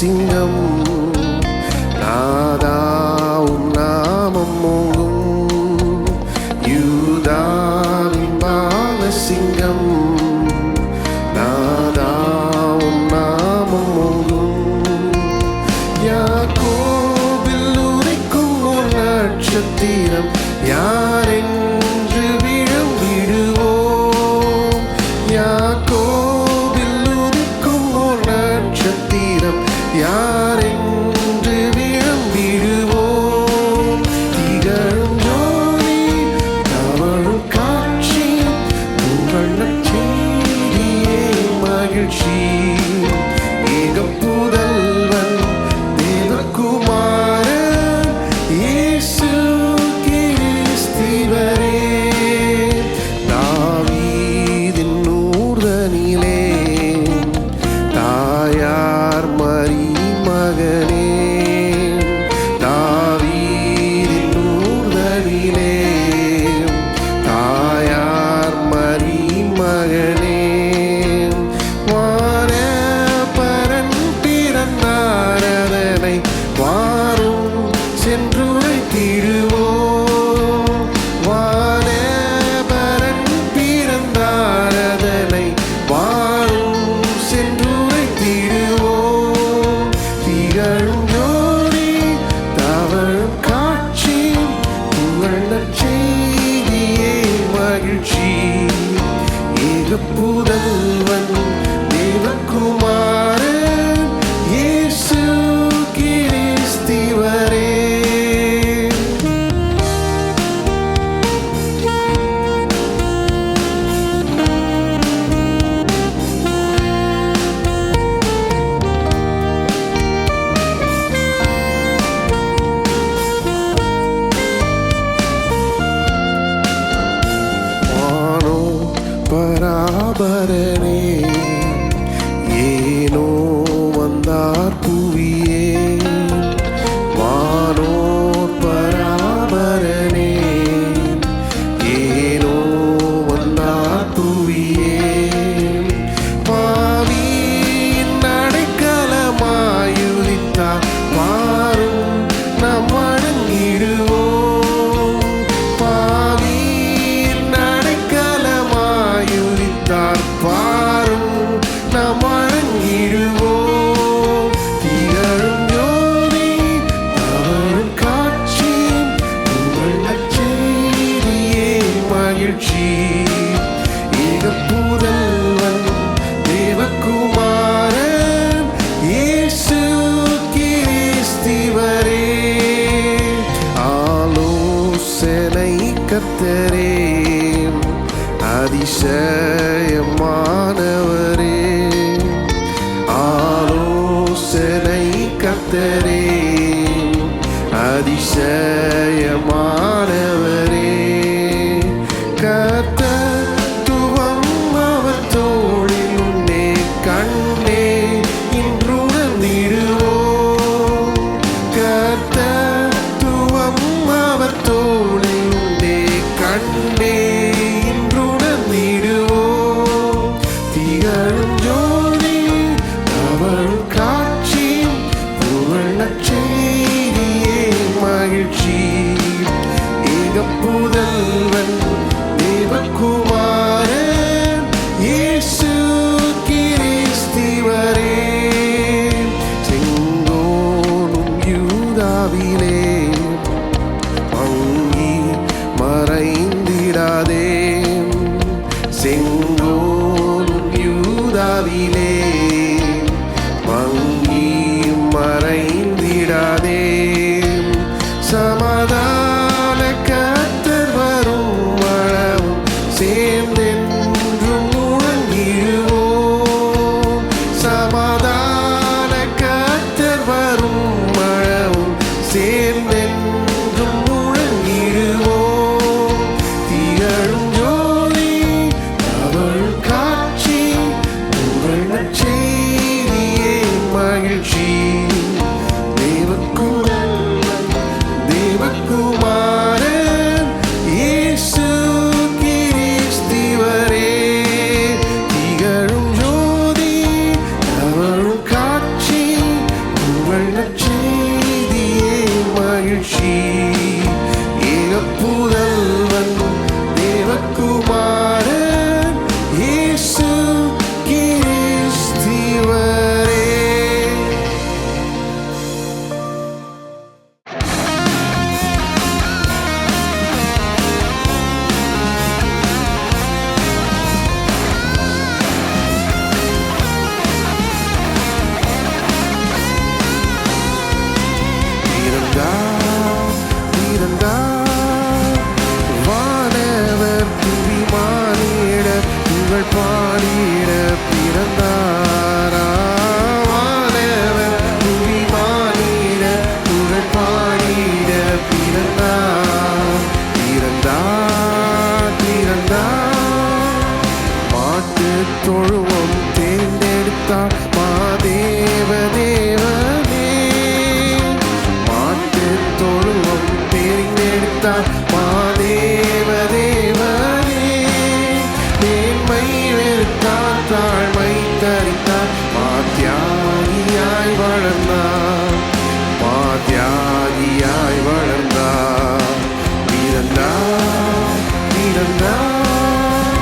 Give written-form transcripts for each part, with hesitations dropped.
சிங்கம் நாதாவும் நாமம் ஓங்கும் யூதாவின் பால சிங்கம் நாதாவும் நாமம் ஓங்கும் யாக்கோபில் உரைக்கும் ஒரு நட்சத்திரம் யாரென்று விழுந்திடுவோம் யாக்கோபில் உரைக்கும் ஒரு நட்சத்திரம் யாரென்று விழுந்திடுவோம் திகழும் ஜோதி தவழும் காட்சி புகழ் நற்செய்தியே மகிழ்ச்சி ஏகப்புதல்வன் தேவகுமாரன் இயேசு கிறிஸ்துவரே தாவீதின் ஊர்தனிலே தாயார் மரி மகனே தாவீதின் ஊர்தனிலே தாயார் மரி மகனே வானபரன் பிறந்தாரதனை வாரும் சென்றுரைத்திடுவோம் வானபரன் பிறந்தாரதனை வாரும் சென்றுரைத்திடுவோம் திகழும் ஜோதி தவழும் காட்சி புகழ் நற்செய்தியே மகிழ்ச்சி ஏகப்புதல்வன் தேவகுமாரன் இயேசு கிறிஸ்துவரே வானோ பராபரனே ஏனோ வந்தார் புவியே வானோர் பராபரனே ஏனோ வந்தார் புவியே பாவியின் அடைக்கலமாயுதித்தார் வாரும் நாம் வணங்கிடுவோம் பாவியின் அடைக்கலமாயுதித்தார் வாரும் நாம் வணங்கிடுவோம் திகழும் ஜோதி தவழும் காட்சி புகழ் நற்செய்தியே மகிழ்ச்சி ஏகப்புதல்வன் தேவகுமாரன் இயேசு கிறிஸ்துவரே ஆலோசனை கர்த்தரே அதிசயமானவரே ஆலோசனை கர்த்தரே அதிசயமானவரே கர்த்தத்துவம் அவர் தோளில் உண்டே கண்ணே இன்றுணர்ந்திடுவோம் கர்த்தத்துவம் அவர் தோளில் உண்டே கண்ணே இன்றுணர்ந்திடுவோம் திகழும் ஜோதி தவழும் காட்சி புகழ் நற்செய்தியே மகிழ்ச்சி ஏகப்புதல்வன் தேவகுமாரன் இயேசு கிறிஸ்துவரே செங்கோலும் யூதாவிலே மங்கி மறைந்திடாதே செங்கோலும் யூதாவிலே மங்கி மறைந்திடாதே சமாதான கர்த்தர் வரும் மழவும் சேர்ந்தென்றும் முழங்கிடுவோம் சமாதான கர்த்தர் வரும் மழவும் சேர்ந்தென்றும் முழங்கிடுவோம் திகழும் ஜோதி தவழும் காட்சி புகழ் நற்செய்தியே மகிழ்ச்சி தேவகுமாரன் இயேசு கிறிஸ்துவரே திகழும் ஜோதி தவழும் காட்சி தெரிந்தெடுத்தார் மாதேவ தேவனே. மாட்டு தொழுவம் தெரிந்தெடுத்தார் மாதேவ தேவனே. மேன்மை வெறுத்தார் தாழ்மை தரித்தார் மாத்தியாகியாய் வளர்ந்தார் மாத்தியாகியாய் வளர்ந்தார். பிறந்தார் பிறந்தார்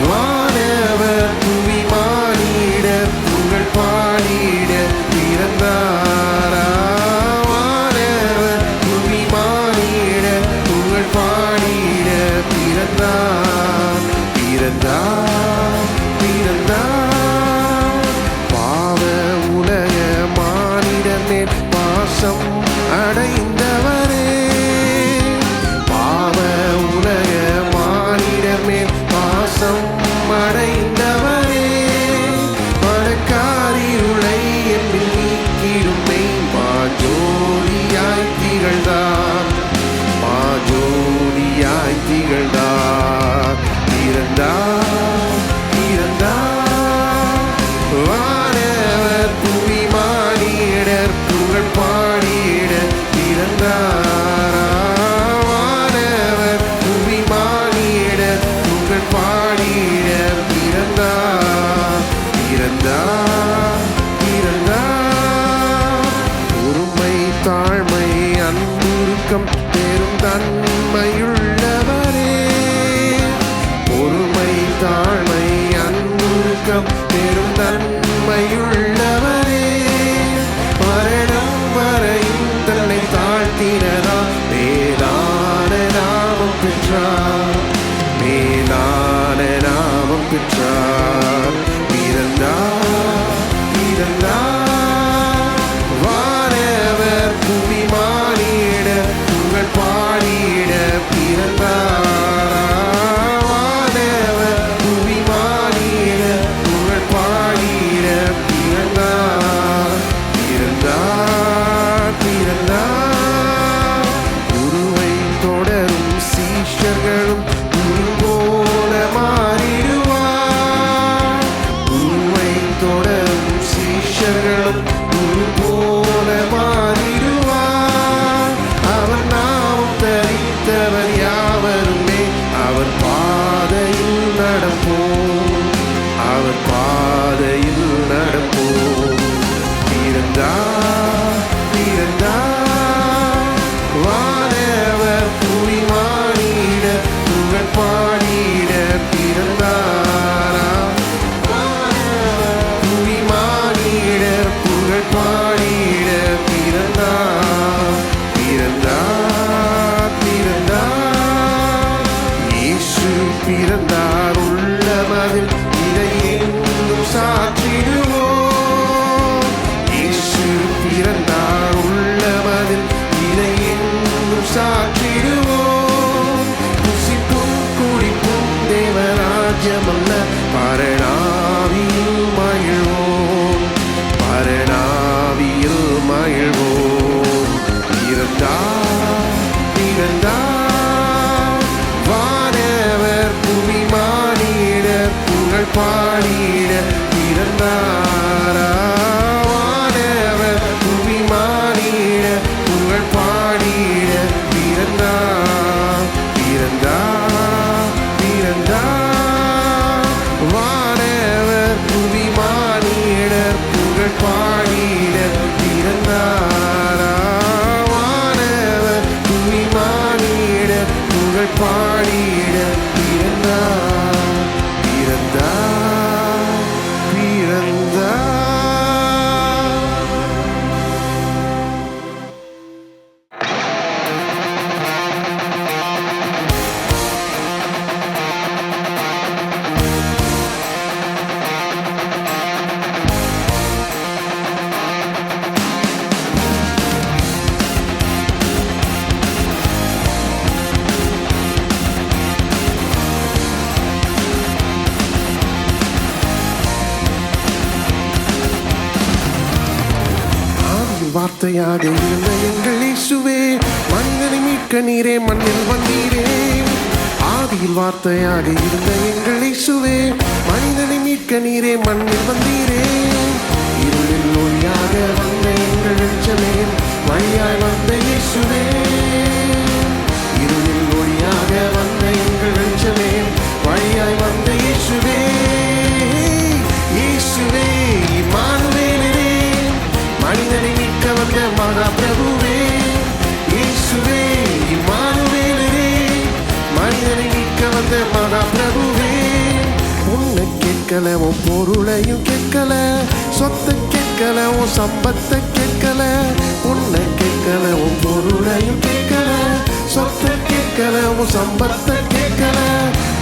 வானவர் புவி மானிட புகழ் பாடிட பிறந்தாரா. வானவர் புவி மானிட புகழ் பாடிட பிறந்தார் பிறந்தார் பிறந்தார். பாவ உலக மானிடர் மேல் பாசம் அடைந்தவரே. பாவ உலக மானிடர் மேல் பாசம் அடைந்தவரே. மனக்காரிருளை எம்மில் நீக்கிடும் மாஜோதியாய் திகழ்ந்தார் மாஜோதியாய் திகழ்ந்தார். பிறந்தார் பிறந்தார் வானவர் புவி மானிடர் புகழ் பாடிட பிறந்தாரா. வானவர் புவி மானிடர் புகழ் பாடிட பிறந்தார் பிறந்தார் பிறந்தார். பொறுமை தாழ்மை அன்புருக்கம் பெரும் தன்மையுள்ளவரே. பொறுமை தாழ்மை அன்புருக்கம் பெரும் தன்மையுள்ளவரே. மரணம் வரையும் தன்னை தாழ்த்தினரா மேலான நாமம் பெற்றார் மேலான நாமம் பெற்றார். பிறந்தார் பிறந்தார் வானவர் புவி மானிட புகழ் பாடிட பிறந்தாரா. வானவர் புவி மானிட புகழ் பாடிட பிறந்தார் பிறந்தார் பிறந்தார். குருவை தொடரும் சீஷர்களும் குரு போல மாறிடுவார். குருவை தொடரும் சீஷர்களும் குரு போல மாறிடுவார். அவர் நாமம் தரித்தவர் யாவருமே அவர் பாதையில் நடப்போம் அவர் பாதையில் நடப்போம். பிறந்தார் பிறந்தார் வானவர் புவி மானிட புகழ் பாடிட பிறந்தாரா. வானவர் புவி மானிட புகழ் பாடிட பிறந்தார் பிறந்தார் பிறந்தார். இயேசு பிறந்தார் உள்ளமதில் இதை எங்கும் சாற்றிடுவோம். இயேசு பிறந்தார் உள்ளமதில் இதை எங்கும் சாற்றிடுவோம். புசிப்பும் குடிப்பும் தேவராஜ்யமல்ல பரணாவியில் மகிழ்வோம் பரணாவியில் மகிழ்வோம். பிறந்தார் பிறந்தார் வானவர் புவி மானிட புகழ் பாடிட பிறந்தாரா. வானவர் புவி மானிட புகழ் பாடிட பிறந்தார் பிறந்தார் பிறந்தார் வானவர் புவி மானிட புகழ் பாடிட பிறந்தாரா. வானவர் புவி மானிட புகழ் பாடிட பிறந்தார் பிறந்தார் பிறந்தார். வார்த்தையாக இருந்த எங்கள் இயேசுவே மனிதனை மீட்க நீரே மண்ணில் வந்தீரே. ஆதியில் வார்த்தையாக இருந்த எங்கள் இயேசுவே மனிதனை மீட்க நீரே மண்ணில் வந்தீரே. வந்த எங்கள் வெளிச்சமே, வழியாய் வந்த இயேசுவே. இருளில் ஒளியாக வந்த எங்கள் வெளிச்சமே, வழியாய் வந்த இயேசுவே. இயேசுவே இம்மானுவேலரே, மனிதனை மீட்க வந்த மகா பிரபுவே. இயேசுவே இம்மானுவேலரே, மனிதனை மீட்க வந்த மகா பிரபுவே. உன்னை கேட்கல, உன் பொருளையும் கேட்கல, சொத்தை கேட்கல, உன் சம்பத்தை கேட்கல. உன்னை கேட்கல, உன் பொருளையும் கேட்கல, சொத்தை கேட்கல, உன் சம்பத்தை கேட்கல.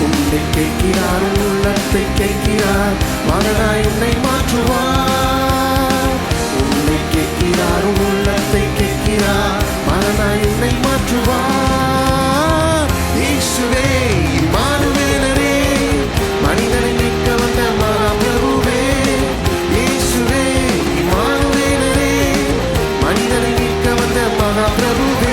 உன்னை கேட்கிறார், உள்ளத்தை கேட்கிறார், மகனாய் உன்னை மாற்றுவார். உன்னை கேட்கிறார், உள்ளத்தை கேட்கிறார், மகனாய் உன்னை மாற்றுவார். இயேசுவே இம்மானுவேலரே, மனிதனை மீட்க வந்த மகா பிரபுவே. இயேசுவே இம்மானுவேலரே, மனிதனை மீட்க வந்த மகா பிரபுவே.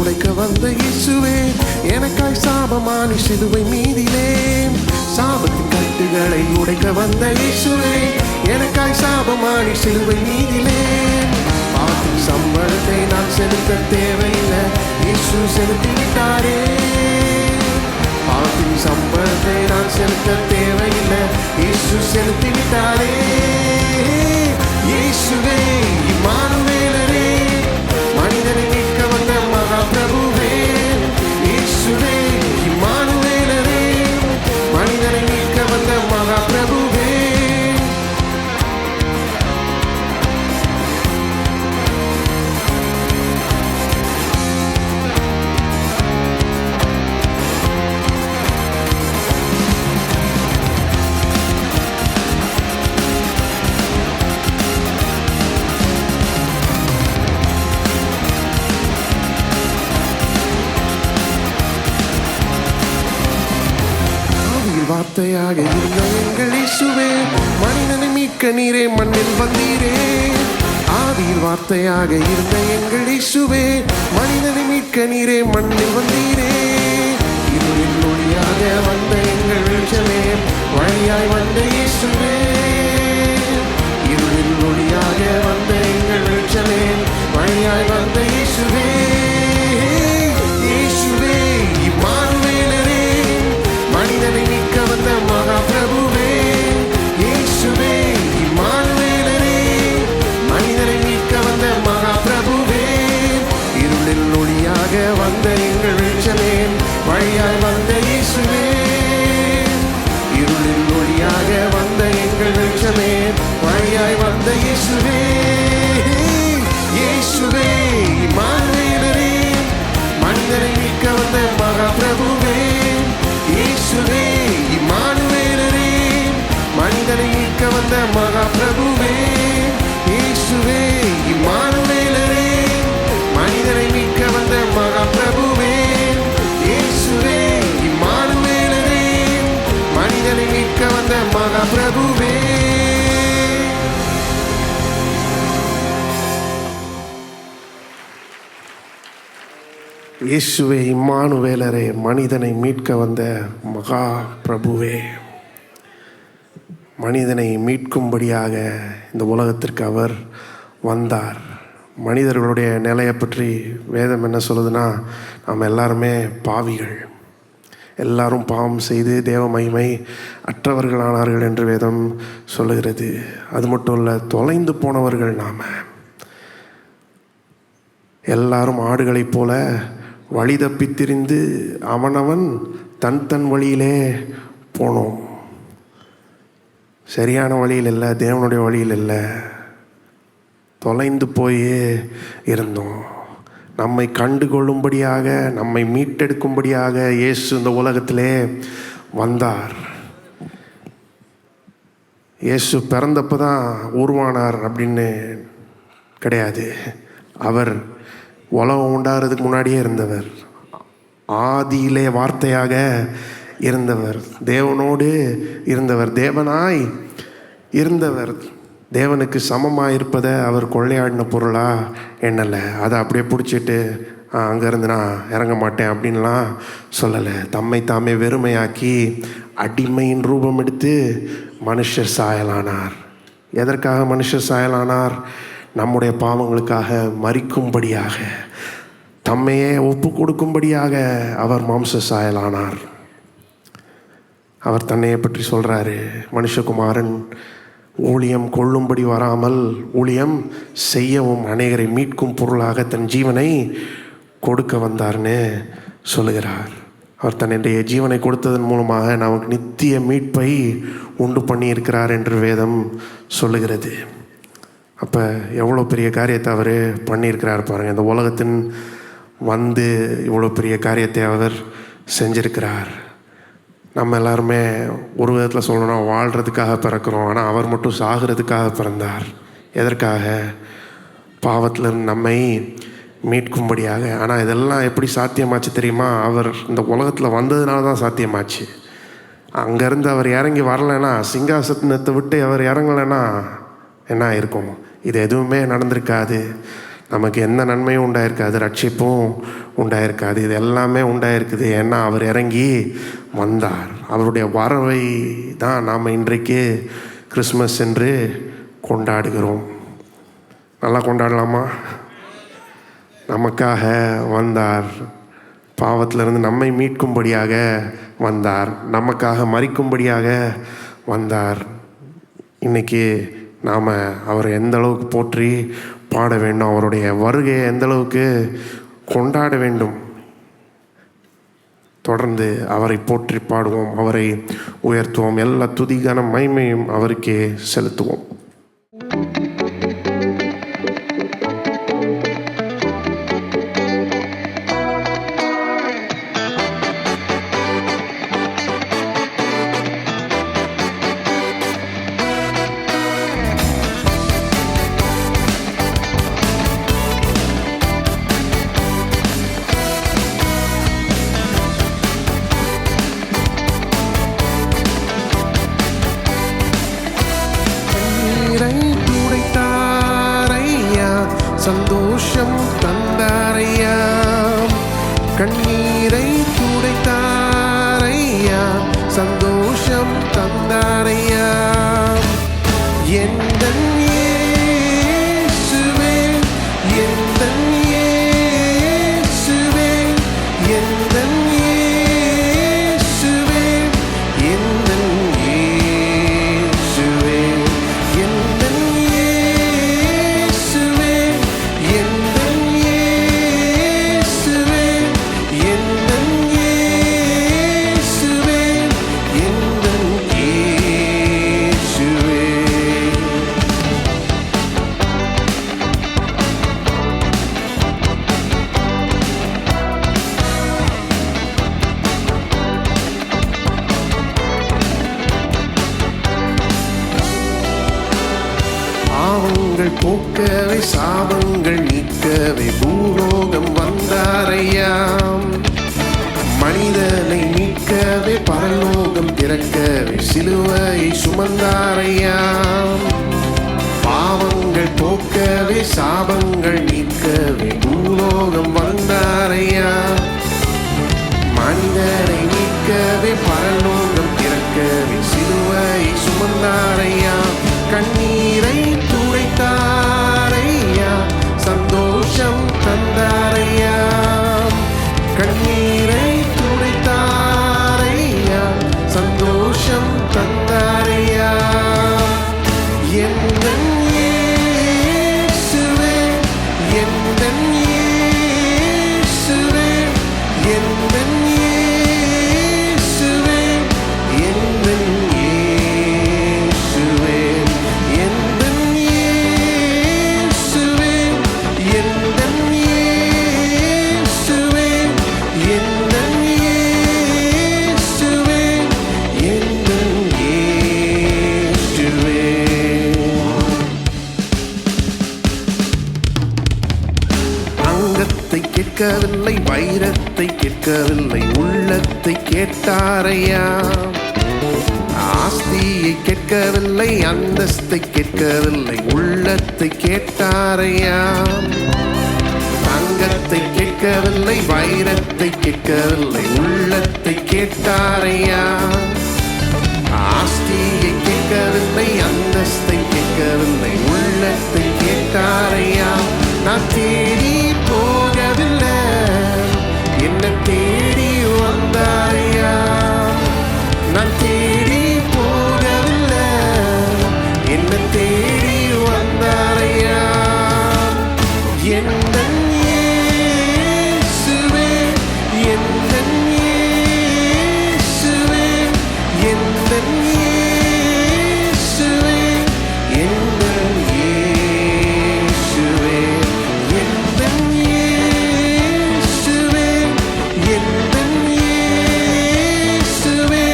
உடைக்க வந்த இயேசுவே, எனக்காய் சாபமானி சிலுவை மீதிலே. சாபத்தின் கட்டுகளை உடைக்க வந்த இயேசுவே, எனக்காய் சாபமானி சிலுவை மீதிலே. பாவத்தின் சம்பளத்தை நான் செலுத்த தேவையில்லை, இயேசு செலுத்திவிட்டாரே. பாவத்தின் சம்பளத்தை நான் செலுத்த தேவையில்லை, இயேசு செலுத்திவிட்டாரே. இயேசுவே இம்மானுவேலரே, மனிதனை மீட்க வந்த மகா பிரபுவே. இயேசுவே இம்மானுவேலரே, மனிதனை மீட்க வந்த மகா பிரபுவே. வார்த்தையாக இருந்த எங்கள் இயேசுவே, மனிதனை மீட்க நீரே மண்ணில் வந்தீரே. ஆதியில் வார்த்தையாக இருந்த எங்கள் இயேசுவே, மனிதனை மீட்க நீரே மண்ணில் வந்தீரே. இருளில் ஒளியாக வந்த எங்கள் வெளிச்சமே, வழியாய் வந்த இயேசுவே. இருளில் ஒளியாக வந்த எங்கள் வெளிச்சமே, வழியாய் வந்த இயேசுவே. இயேசுவே இம்மானுவேலரே, மனிதனை மீட்க வந்த மகா பிரபுவே. இயேசுவே இம்மானுவேலரே, மனிதனை மீட்க வந்த மகா பிரபுவே. இருளில் ஒளியாக வந்த எங்கள் வெளிச்சமே, வழியாய் வந்த இயேசுவே. இருளில் ஒளியாக வந்த எங்கள் வெளிச்சமே, வழியாய் வந்த இயேசுவே. இயேசுவே இம்மானுவேலரே, மனிதனை மீட்க வந்த மகா பிரபுவே. இயேசுவே இம்மானுவேலரே, மனிதனை மீட்க வந்த மகா பிரபுவே. இயேசுவே இம்மானுவேலரே, மனிதனை மீட்க வந்த மகா பிரபுவே. இயேசுவே இம்மானுவேலரே, மனிதனை மீட்க வந்த மகா பிரபுவே. இயேசுவே இம்மானுவேலரே, மனிதனை மீட்க வந்த மகா பிரபுவே. மனிதனை மீட்கும்படியாக இந்த உலகத்திற்கு அவர் வந்தார். மனிதர்களுடைய நிலையை பற்றி வேதம் என்ன சொல்லுதுன்னா, நாம் எல்லாருமே பாவிகள், எல்லாரும் பாவம் செய்து தேவ மகிமை அற்றவர்களானார்கள் என்று வேதம் சொல்லுகிறது. அது மட்டும் இல்லை, தொலைந்து போனவர்கள் நாம் எல்லாரும் ஆடுகளைப் போல வழி தப்பித் திரிந்து அவனவன் தன் தன் வழியிலே போனோம். சரியான வழியில் இல்லை, தேவனுடைய வழியில் இல்லை, தொலைந்து போயே இருந்தோம். நம்மை கண்டு கொள்ளும்படியாக, நம்மை மீட்டெடுக்கும்படியாக இயேசு இந்த உலகத்திலே வந்தார். இயேசு பிறந்தப்போ தான் உருவானார் அப்படின்னு கிடையாது. அவர் உலகம் உண்டாகிறதுக்கு முன்னாடியே இருந்தவர். ஆதியிலே வார்த்தையாக இருந்தவர், தேவனோடு இருந்தவர், தேவனாய் இருந்தவர். தேவனுக்கு சமமாக இருப்பதை அவர் கொள்ளையாடின பொருளாக எண்ணலை. அதை அப்படியே பிடிச்சிட்டு அங்கேருந்து நான் இறங்க மாட்டேன் அப்படின்லாம் சொல்லலை. தம்மை தாமே வெறுமையாக்கி அடிமையின் ரூபம் எடுத்து மனுஷர் சாயலானார். எதற்காக மனுஷர் சாயலானார்? நம்முடைய பாவங்களுக்காக மரிக்கும்படியாக, தம்மையே ஒப்பு கொடுக்கும்படியாக அவர் மாம்ச சாயலானார். அவர் தன்னையை பற்றி சொல்கிறாரு, மனுஷகுமாரன் ஊழியம் கொள்ளும்படி வராமல் ஊழியம் செய்யவும் அநேகரை மீட்கும் பொருளாக தன் ஜீவனை கொடுக்க வந்தார்னு சொல்லுகிறார். அவர் தன்னுடைய ஜீவனை கொடுத்ததன் மூலமாக நமக்கு நித்திய மீட்பை உண்டு பண்ணியிருக்கிறார் என்று வேதம் சொல்லுகிறது. அப்போ எவ்வளோ பெரிய காரியத்தை அவர் பண்ணியிருக்கிறார் பாருங்கள். இந்த உலகத்தின் வந்து இவ்வளோ பெரிய காரியத்தை அவர் செஞ்சிருக்கிறார். நம்ம எல்லாருமே ஒரு விதத்தில் சொல்லணும்னா வாழ்கிறதுக்காக பிறக்கிறோம். ஆனால் அவர் மட்டும் சாகிறதுக்காக பிறந்தார். எதற்காக? பாவத்திலிருந்து நம்மை மீட்கும்படியாக. ஆனால் இதெல்லாம் எப்படி சாத்தியமாச்சு தெரியுமா? அவர் இந்த உலகத்தில் வந்ததுனால தான் சாத்தியமாச்சு. அங்கேருந்து அவர் இறங்கி வரலைன்னா, சிங்காசனத்தை விட்டு அவர் இறங்கலைன்னா என்ன இருக்கும்? இது எதுவுமே நடந்திருக்காது. நமக்கு எந்த நன்மையும் உண்டாயிருக்காது, ரட்சிப்பும் உண்டாயிருக்காது. இது எல்லாமே உண்டாயிருக்குது. ஏன்னா அவர் இறங்கி வந்தார். அவருடைய வரவை தான் நாம் இன்றைக்கு கிறிஸ்மஸ் என்று கொண்டாடுகிறோம். நல்லா கொண்டாடலாமா? நமக்காக வந்தார், பாவத்திலிருந்து நம்மை மீட்கும்படியாக வந்தார், நமக்காக மரிக்கும்படியாக வந்தார். இன்றைக்கி நாம் அவரை எந்த அளவுக்கு போற்றி பாட வேண்டும், அவருடைய வருகையை எந்த அளவுக்கு கொண்டாட வேண்டும். தொடர்ந்து அவரை போற்றி பாடுவோம், அவரை உயர்த்துவோம், எல்லா துதிகான மகிமையும் அவருக்கே செலுத்துவோம். சந்தோஷம் தந்தாரையா, கண்ணீரை துடைத்தாரையா, சந்தோஷம் தந்தாரையா. எந்தன் இயேசுவே, எந்தன் இயேசுவே, எந்தன் இயேசுவே, எந்தன் இயேசுவே, எந்தன் போக்கவே சாபங்கள் நீக்கவே பூலோகம் வந்தாரையாம். மனிதனை மீட்கவே பரலோகம் திறக்கவே சிலுவையை சுமந்தாரையாம். பாவங்கள் போக்கவே சாபங்கள் நீக்கவே பூலோகம் வந்தாரையாம். மனிதனை மீட்கவே பரலோகம் திறக்கவே சிலுவையை சுமந்தாரையாம். கண்ணீரை துடைத்தாரையா, சந்தோஷம் தந்தாரையா, கண்ணீரை துடைத்தாரையா, சந்தோஷம் தந்தாரையா. எந்தன் இயேசுவே, எந்தன் இயேசுவே, கேட்கவில்லை, வைரத்தை கேட்கவில்லை, உள்ளத்தை கேட்டாரையா. ஆஸ்தியை கேட்கவில்லை, அந்தஸ்தை கேட்கவில்லை, உள்ளத்தை கேட்டாரையா. தங்கத்தை கேட்கவில்லை, வைரத்தை கேட்கவில்லை, உள்ளத்தை கேட்டாரையா. ஆஸ்தியை கேட்கவில்லை, அந்தஸ்தை கேட்கவில்லை, உள்ளத்தை கேட்டாரையா. நான் தேடி போகவில்லை, என்ன தேடி வந்தாரையா. நான் தேடி போகவில்லை, என்ன தேடி வந்தாரையா. எந்தன் இயேசுவே, எந்தன் இயேசுவே, எந்தன் இயேசுவே, எந்தன் இயேசுவே, எந்தன் இயேசுவே, எந்தன் இயேசுவே,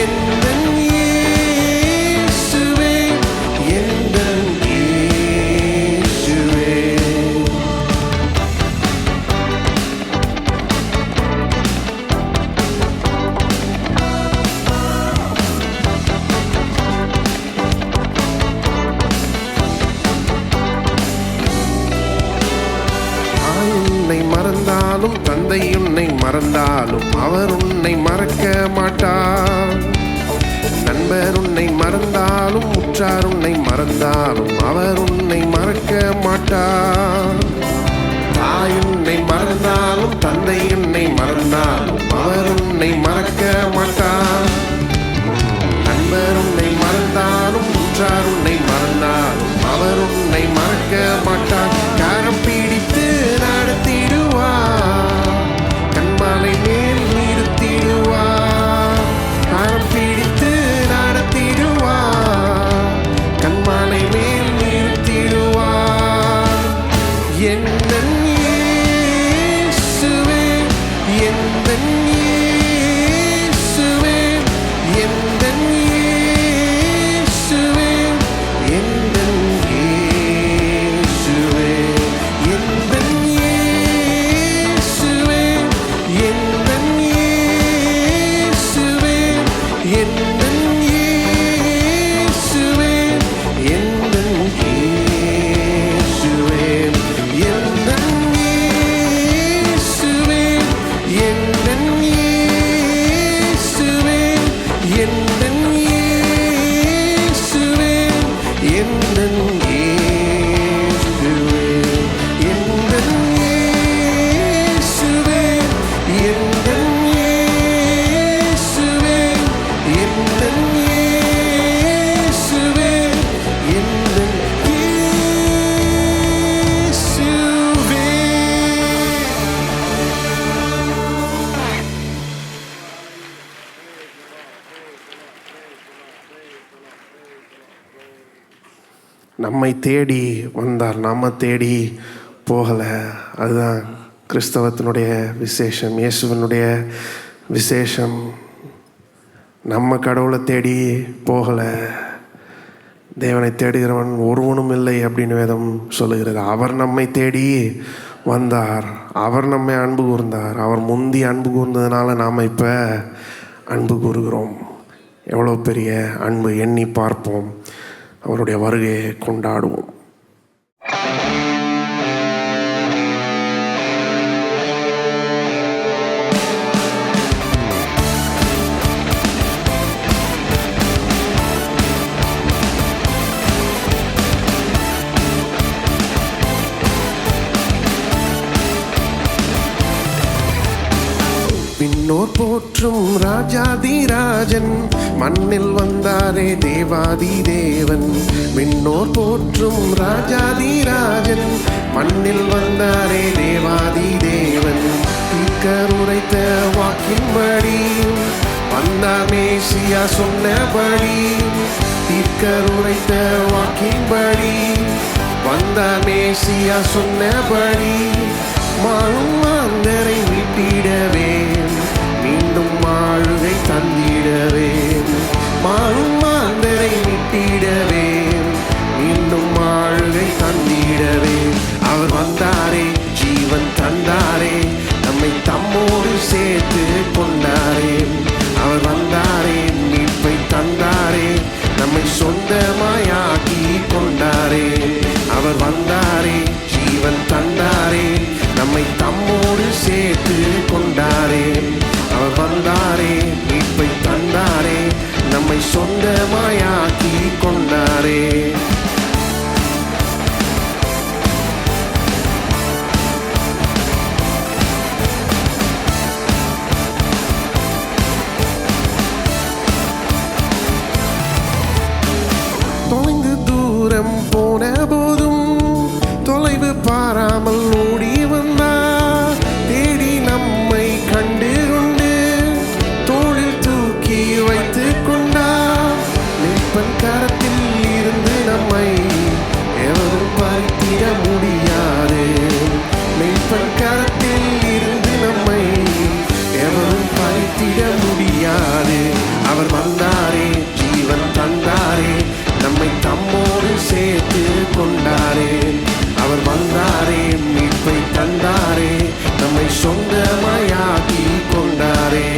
எந்தன் இயேசுவே, எந்தன் இயேசுவே. உன்னை மறந்தாலும், தந்தை உன்னை மறந்தாலும், அவர் உன்னை மறக்க மாட்டார். நண்பர் உன்னை மறந்தாலும், உற்றார் உன்னை மறந்தாலும், அவர் உன்னை மறக்க மாட்டார். தாய் உன்னை மறந்தாலும், தந்தை உன்னை மறந்தாலும், அவர் உன்னை மறக்க மாட்டார். நண்பர் உன்னை மறந்தாலும், உற்றார் உன்னை மறந்தாலும், அவர் உன்னை மறக்க மாட்டார். கரம் பிடித்து நடத்திடுவார், கண்மலை மேல் நிறுத்திடுவார். கரம் பிடித்து நடத்திடுவார், கண்மலை மேல் நிறுத்திடுவார். எந்தன் இயேசுவே, எந்தன் இயேசுவே, எந்தன் இயேசுவே, எந்தன் இயேசுவே, எந்தன் இயேசுவே, எந்தன் இயேசுவே, எந்தன் இயேசுவே, எந்தன் இயேசுவே, எந்தன் இயேசுவே, எந்தன் இயேசுவே, எந்தன் இயேசுவே, எந்தன் இயேசுவே, எந்தன் இயேசுவே, எந்தன் இயேசுவே, எந்தன் இயேசுவே, எந்தன் இயேசுவே. நம்மை தேடி வந்தார், நம்ம தேடி போகலை. அதுதான் கிறிஸ்தவத்தினுடைய விசேஷம், இயேசுவனுடைய விசேஷம். நம்ம கடவுளை தேடி போகலை. தேவனை தேடுகிறவன் ஒருவனும் இல்லை அப்படின்னு வேதம் சொல்லுகிறது. அவர் நம்மை தேடி வந்தார், அவர் நம்மை அன்பு கூர்ந்தார். அவர் முந்தி அன்பு கூர்ந்ததுனால நாம் இப்போ அன்பு கூறுகிறோம். எவ்வளோ பெரிய அன்பு, எண்ணி பார்ப்போம். அவருடைய வருகையை கொண்டாடுவோம். விண்ணோர் போற்றும் ராஜாதிராஜன், மண்ணில் வந்தாரே தேவாதி தேவன். விண்ணோர் போற்றும் ராஜாதிராஜன், மண்ணில் வந்தாரே தேவாதி தேவன். தீர்க்கருரைத்த வாக்கின்படி வந்தார் மேசியா சொன்னபடி. தீர்க்கருரைத்த வாக்கின்படி வந்தார் மேசியா சொன்னபடி. மாளும் மாந்தரை மீட்டிடவே, மீண்டும் மாழுகை தந்திடவே. மாளும் மாந்தரை மீட்டிடவே, மீண்டும் மாழுகை தந்திடவே. அவர் வந்தாரே, ஜீவன் தந்தாரே, வந்தாரே, ஜீவன் தந்தாரே, நம்மை தம்மோடு சேர்த்து கொண்டாரே. அவர் வந்தாரே, மீட்பை தந்தாரே, நம்மை சொந்தமாயாக்கி கொண்டாரே. தொலைந்து தூரம் போன போதும் தொலைவு பாராமல் ஓடி வந்தார். தேடி நம்மை கண்டு கொண்டு தோளில் தூக்கி வைத்து கொண்டார். மீட்பன் கரத்தில் இருந்து நம்மை எவரும் பறித்திட முடியாது. மீட்பன் கரத்தில் இருந்து நம்மை எவரும் பறித்திட முடியாது. அவர் வந்தாரே, ஜீவன் தந்தாரே, நம்மை தம்மோடு சேர்த்து கொண்டாரே. அவர் வந்தாரே, மீட்பை தந்தாரே, நம்மை சொந்தமாயாக்கி கொண்டாரே.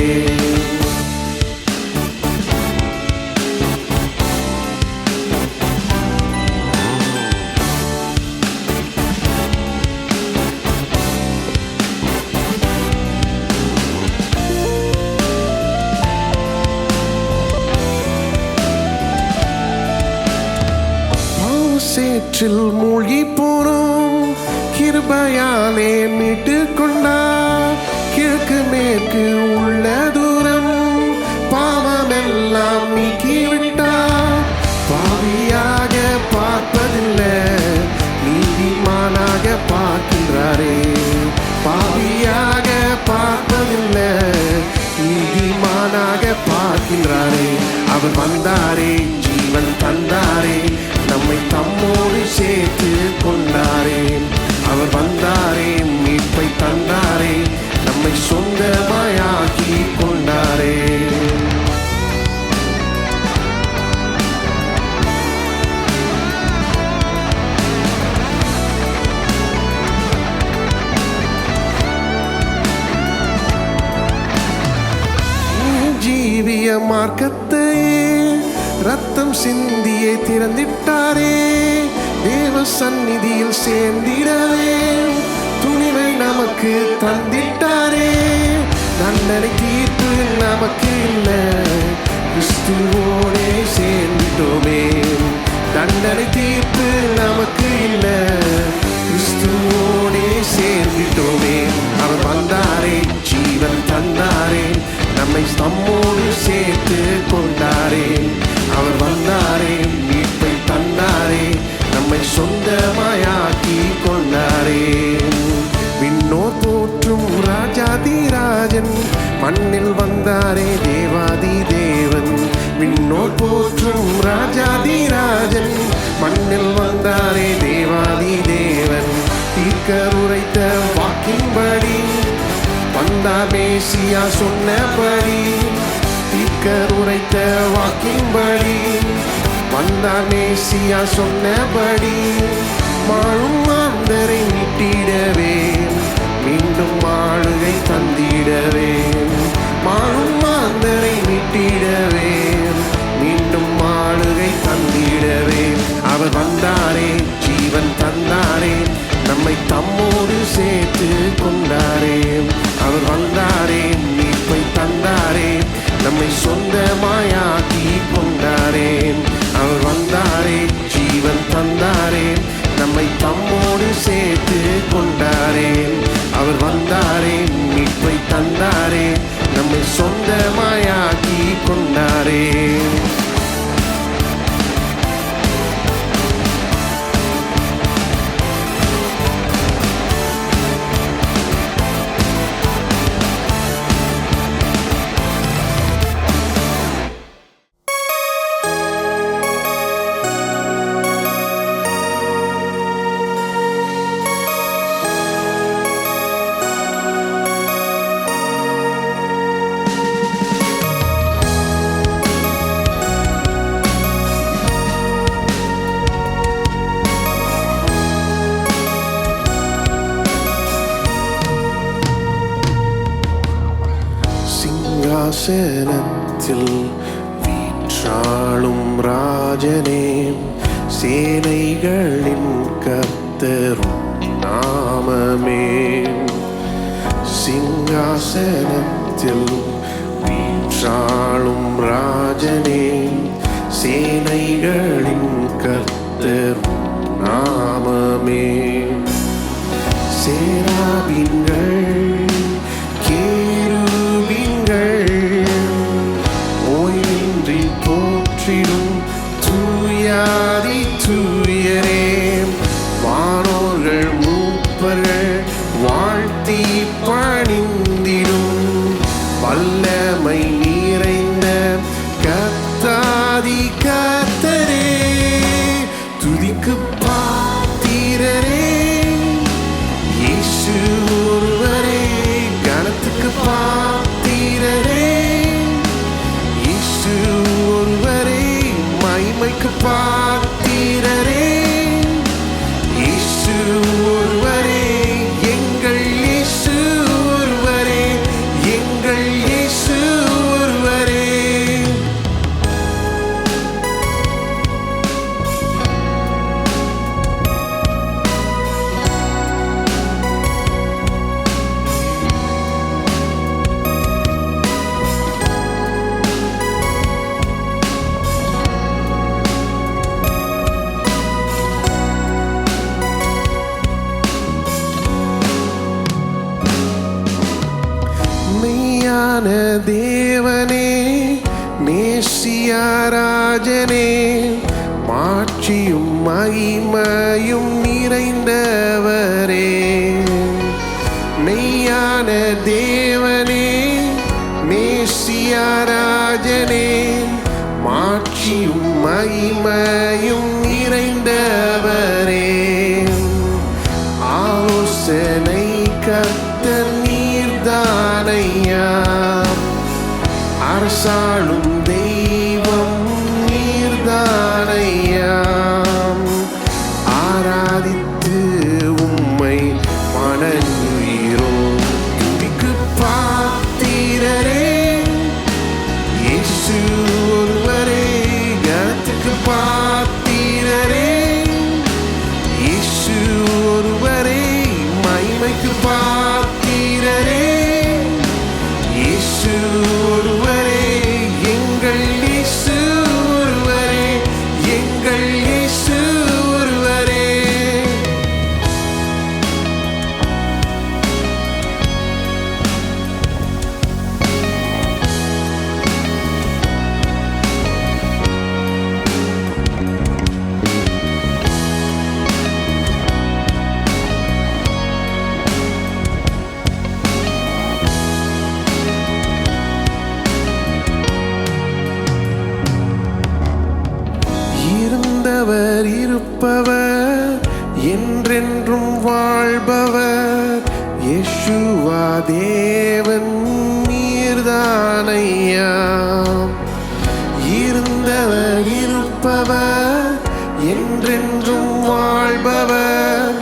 சேற்றில் மூழ்கி போனோம், கிருபையாலே மீட்டு கொண்டார். கிழக்கு மேற்கு உள்ள தூரம் பாவமெல்லாம் நீக்கிவிட்டார். பாவியாக பார்ப்பதில்லை, நீதிமானாக பார்க்கின்றாரே. பாவியாக பார்ப்பதில்லை, நீதிமானாக பார்க்கின்றாரே. அவர் வந்தாரே, ஜீவன் தந்தாரே, நம்மை தம்மோடு சேர்த்து கொண்டாரே. அவர் வந்தாரே, மீட்பை தந்தாரே, நம்மை சொந்தமாயாக்கி கொண்டாரே. ஜீவிய மார்க்கத்தையே ரத்தம் சிந்தியே திறந்திட்டாரே. தேவ சந்நிதியில் சேர்ந்திடவே துணிவை நமக்கு தந்திட்டாரே. தண்டனை தீர்ப்பு நமக்கு இல்லை, கிறிஸ்துவோடே சேர்ந்துட்டோமே. தண்டனை தீர்ப்பு நமக்கு இல்லை, கிறிஸ்துவோடே சேர்ந்துட்டோமே. அவர் வந்தாரே, ஜீவன் தந்தாரே, நம்மை தம்மோடு சேர்த்து கொண்டாரே. அவர் வந்தாரே, மீட்பை தந்தாரே, நம்மை சொந்தமாயாக்கி கொண்டாரே. விண்ணோர் போற்றும் ராஜாதிராஜன் மண்ணில் வந்தாரே, தேவாதி தேவன். விண்ணோர் போற்றும் ராஜாதிராஜன் மண்ணில் வந்தாரே, தேவாதி தேவன். தீர்க்கர் உரைத்த வாக்கின்படி வந்தார் மேசியா சொன்னபடி. தீர்க்கர் உரைத்த வாக்கின்படி வந்தார் மேசியா சொன்னபடி. மாளும் மாந்தரை மீட்டிடவே, மீண்டும் ஆளுகை தந்திடவே. மாளும் மாந்தரை மீட்டிடவே, மீண்டும் ஆளுகை தந்திடவே. அவர் வந்தாரே, ஜீவன் தந்தாரே, நம்மை தம்மோடு சேர்த்து கொண்டாரே. அவர் வந்தாரே, மீட்பை தந்தாரே, நம்மை சொந்தமாயாக்கி கொண்டாரே. அவர் வந்தாரே, ஜீவன் தந்தாரே, நம்மை தம்மோடு சேர்த்து கொண்டாரே. அவர் வந்தாரே, மீட்பை தந்தாரே, நம்மை சொந்தமாயாக்கி கொண்டாரே. சிங்காசனத்தில் வீற்றாளும் ராஜனே, சேனைகளின் கர்த்தரே, கர்த்தரும் நாமமே. சிங்காசனத்தில் வீற்றாளும் ராஜனே, சேனைகளின் கர்த்தரும் நாமமே. சேராபீன்கள் கேருபீன்கள் ஓய்வின்றி போற்றிடும் தூயாதி தூயரே. வானோர்கள் மூப்பர்கள் வாழ்த்தி பணிந்திடும் வல்லமை நிறைந்த கர்த்தாதி கர்த்தரே. துதிக்கு பாத்திரரே இயேசு ஒருவரே, கனத்துக்கு பாத்திரரே இயேசு ஒருவரே, மகிமைக்கு பாத்திரரே இயேசு ஒருவரே. எங்கள் இயேசு ஒருவரே, எங்கள் இயேசு ஒருவரே. மெய்யான தேவனே, மேசியா ராஜனே, மாட்சியும் மகிமையும் நிறைந்தவரே. மெய்யான தேவனே, மேசியா ராஜனே, மாட்சியும் மகிமையும் நிறைந்தவரே. ஆலோசனை கர்த்தர் நீர்தானையா, அரசாளும் தெய்வம் நீர்தானையா. ஆராதித்து உம்மை வணங்குகிறோம். துதிக்கு பாத்திரரே இயேசு ஒருவரே, கனத்துக்கு பாத்திரரே இயேசு ஒருவரே, மகிமைக்கு பாத்திரரே இயேசு ஒருவரே. எங்கள் இயேசு ஒருவரே, எங்கள் இயேசு ஒருவரே. இருந்தவர் இருப்பவர் என்றென்றும் வாழ்பவர் யேசுவா தேவன் நீர்தானையா. இருந்தவர் இருப்பவர் என்றென்றும் வாழ்பவர்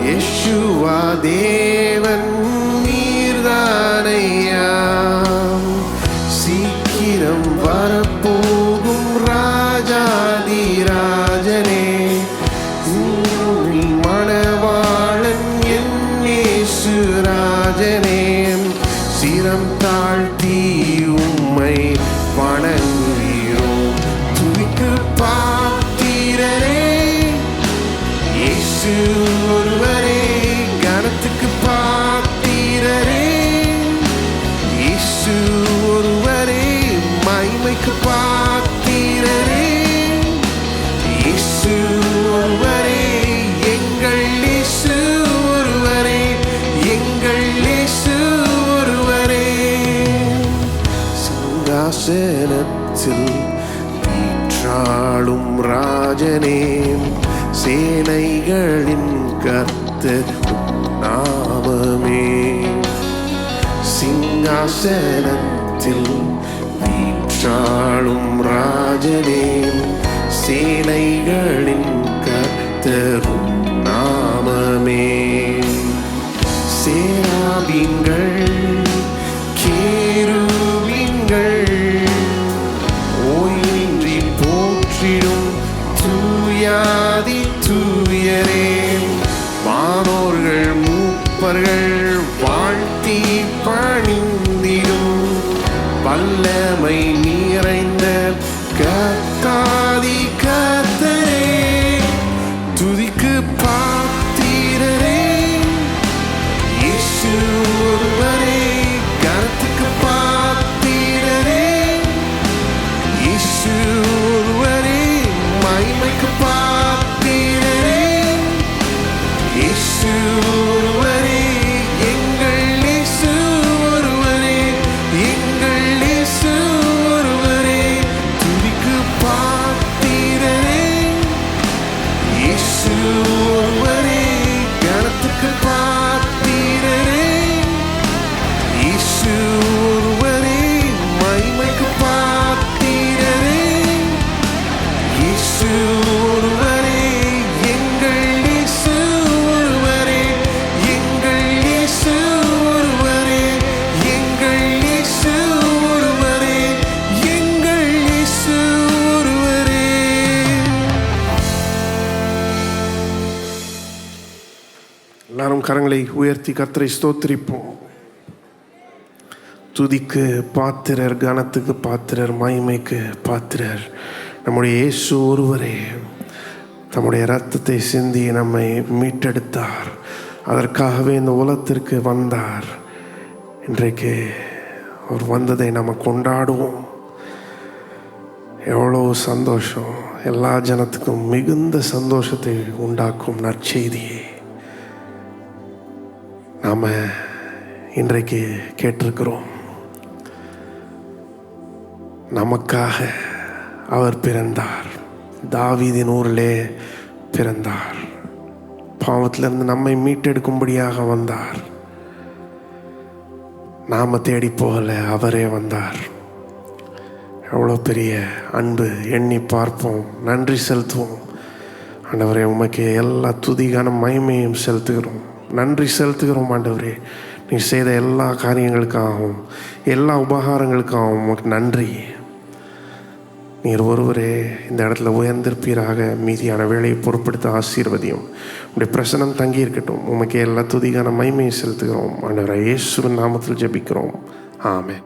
யேசுவா தேவன் நீர்தானையா. சீக்கிரம் வரப்போகும் ராஜாதி ராஜனே, மணவாளன் என் இயேசு ராஜனே. சிரம் தாழ்த்தி உம்மை வணங்குகிறோம். துதிக்கு பாத்திரரே இயேசு ஒருவரே, கனத்துக்கு பாத்திரரே இயேசு ஒருவரே, மகிமைக்கு பாத்திரரே இயேசு ஒருவரே. எங்கள் இயேசு ஒருவரே, எங்கள் இயேசு ஒருவரே. சிங்காசனத்தில் வீற்றாளும் ராஜனே, சேனைகளின் கர்த்தர் நாமமே. சிங்காசனத்தில் வீற்றாளும் ராஜனே, சேனைகளின் கர்த்தரும் நாமமே. சேராபீன்கள் கேருபீன்கள் ஓய்வின்றி போற்றிடும் தூயாதி தூயரே. சான்றோர்கள் மூப்பர்கள் வாழ்த்தி பணிந்திடும் வல்லமை நிறைந்த கர்த்தாதி கர்த்தரே, துதிக்கு பாத்திரரே, இயேசு ஒருவரே, கனத்துக்கு பாத்திரரே, இயேசு ஒருவரே, மகிமைக்கு பாத்திரரே, இயேசு ஒருவரே, எங்கள் இயேசு ஒருவரே, எங்கள் இயேசு ஒருவரே, துதிக்கு பாத்திரரே, இயேசு ஒருவரே, கனத்துக்கு பாத்திரரே, இயேசு ஒருவரே, மகிமைக்கு பாத்திரரே, இயேசு ஒருவரே, எங்கள் இயேசு ஒருவரே, எங்கள் இயேசு ஒருவரே, எங்கள் இயேசு ஒருவரே, எங்கள் இயேசு ஒருவரே. எல்லாரும் கரங்களை உயர்த்தி கர்த்தரை ஸ்தோத்திரிப்போம். துதிக்கு பாத்திரர், கனத்துக்கு பாத்திரர், மகிமைக்கு பாத்திரர் நம்முடைய இயேசு ஒருவரே. தம்முடைய இரத்தத்தை சிந்தி நம்மை மீட்டெடுத்தார். அதற்காகவே இந்த உலகத்திற்கு வந்தார். இன்றைக்கு அவர் வந்ததை நம்ம கொண்டாடுவோம். எவ்வளோ சந்தோஷம்! எல்லா ஜனத்துக்கும் மிகுந்த சந்தோஷத்தை உண்டாக்கும் நற்செய்தியை நாம் இன்றைக்கு கேட்டிருக்கிறோம். நமக்காக அவர் பிறந்தார். தாவீதின் ஊரிலே பிறந்தார். பாவத்திலிருந்து நம்மை மீட்டெடுக்கும்படியாக வந்தார். நாம் தேடி போகல, அவரே வந்தார். எவ்வளோ பெரிய அன்பு! எண்ணி பார்ப்போம், நன்றி செலுத்துவோம். ஆண்டவரே, உமக்கு எல்லா துதிக்கான மகிமையும் செலுத்துகிறோம். நன்றி செலுத்துகிறோம் ஆண்டவரே. நீ செய்த எல்லா காரியங்களுக்காகவும் எல்லா உபகாரங்களுக்காகவும் உமக்கு நன்றி. நீர் ஒருவரே இந்த இடத்துல உயர்ந்திருப்பீராக. மீதியான வேலையை பொறுப்படுத்த ஆசீர்வதியும். உடைய பிரசனம் தங்கி இருக்கட்டும். உமக்கு எல்லா துதிக்கான மகிமையை செலுத்துகிறோம் ஆண்டவரே. இயேசுவின் நாமத்தில் ஜெபிக்கிறோம். ஆமென்.